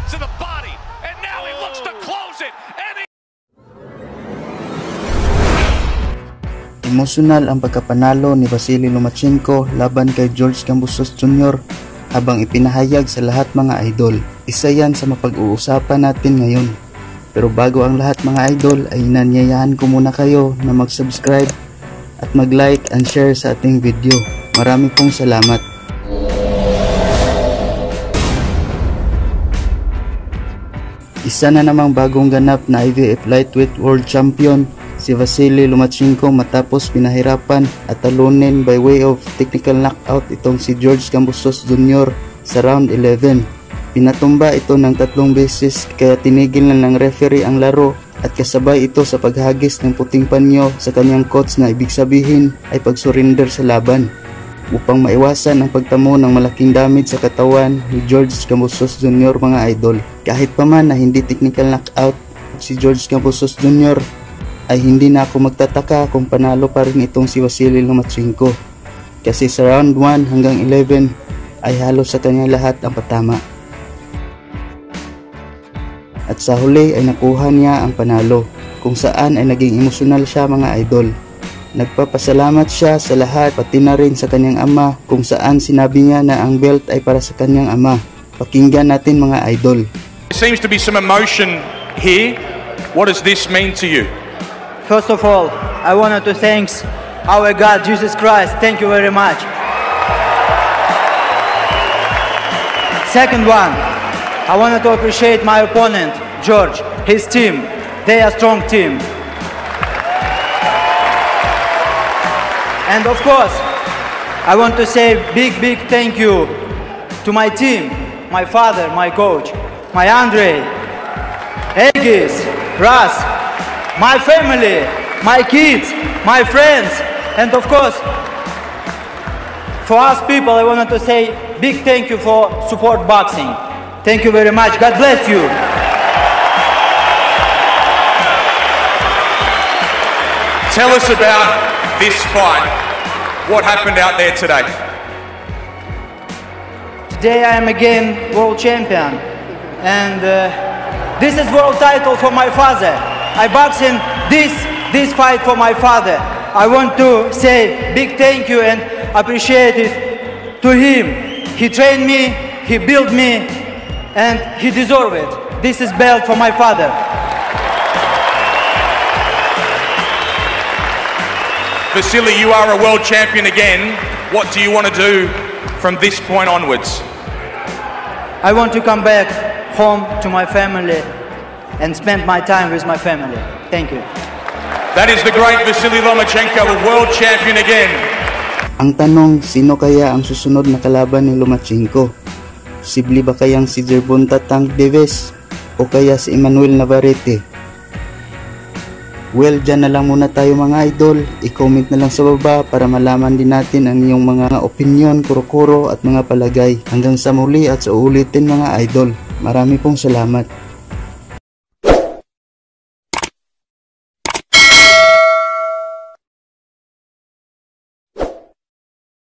to the body, and now he looks to close it. Emosyonal ang pagkapanalo ni Vasily Lomachenko laban kay George Kambosos Jr. habang ipinahayag sa lahat mga idol. Isa yan sa mapag-uusapan natin ngayon. Pero bago ang lahat mga idol ay nanyayahan ko muna kayo na mag-subscribe at mag-like and share sa ating video. Marami pong salamat. Isa na namang bagong ganap na IBF Lightweight World Champion si Vasily Lomachenko matapos pinahirapan at talunin by way of technical knockout itong si George Kambosos Jr. sa round 11. Pinatumba ito ng 3 beses kaya tinigil na ng referee ang laro at kasabay ito sa paghagis ng puting panyo sa kanyang coach na ibig sabihin ay pag-surrender sa laban. Upang maiwasan ang pagtamo ng malaking damage sa katawan ni George Kambosos Jr. mga idol. Kahit pa man na hindi technical knockout si George Kambosos Jr. ay hindi na ako magtataka kung panalo pa rin itong si Vasily Lomachenko. Kasi sa round 1 hanggang 11 ay halos sa kanya lahat ang patama. At sa huli ay nakuha niya ang panalo, kung saan ay naging emosyonal siya mga idol. Nagpapasalamat siya sa lahat pati na rin sa kanyang ama, kung saan sinabi niya na ang belt ay para sa kanyang ama. Pakinggan natin mga idol. There seems to be some emotion here. What does this mean to you? First of all, I wanted to thank our God, Jesus Christ. Thank you very much. Second one, I wanted to appreciate my opponent, George, his team. They are a strong team. And of course, I want to say big thank you to my team, my father, my coach, my Andre, Egis, Ras, my family, my kids, my friends, and of course, for us people, I wanted to say big thank you for support boxing. Thank you very much. God bless you. Tell us about this fight. What happened out there today? Today I am again world champion, and this is world title for my father. I box in this fight for my father. I want to say big thank you and appreciate it to him. He trained me, he built me, and he deserved it. This is belt for my father. Vasily, you are a world champion again. What do you want to do from this point onwards? I want to come back home to my family and spend my time with my family. Thank you. That is the great Vasily Lomachenko, a world champion again. Ang tanong, sino kaya ang susunod na kalaban ni Lomachenko? Posible ba kayang si Gervonta Tank Davis o kaya si Emmanuel Navarrete? Well, dyan na lang muna tayo mga idol. I-comment na lang sa baba para malaman din natin ang iyong mga opinion, kuro-kuro at mga palagay. Hanggang sa muli at sa ulitin mga idol. Marami pong salamat.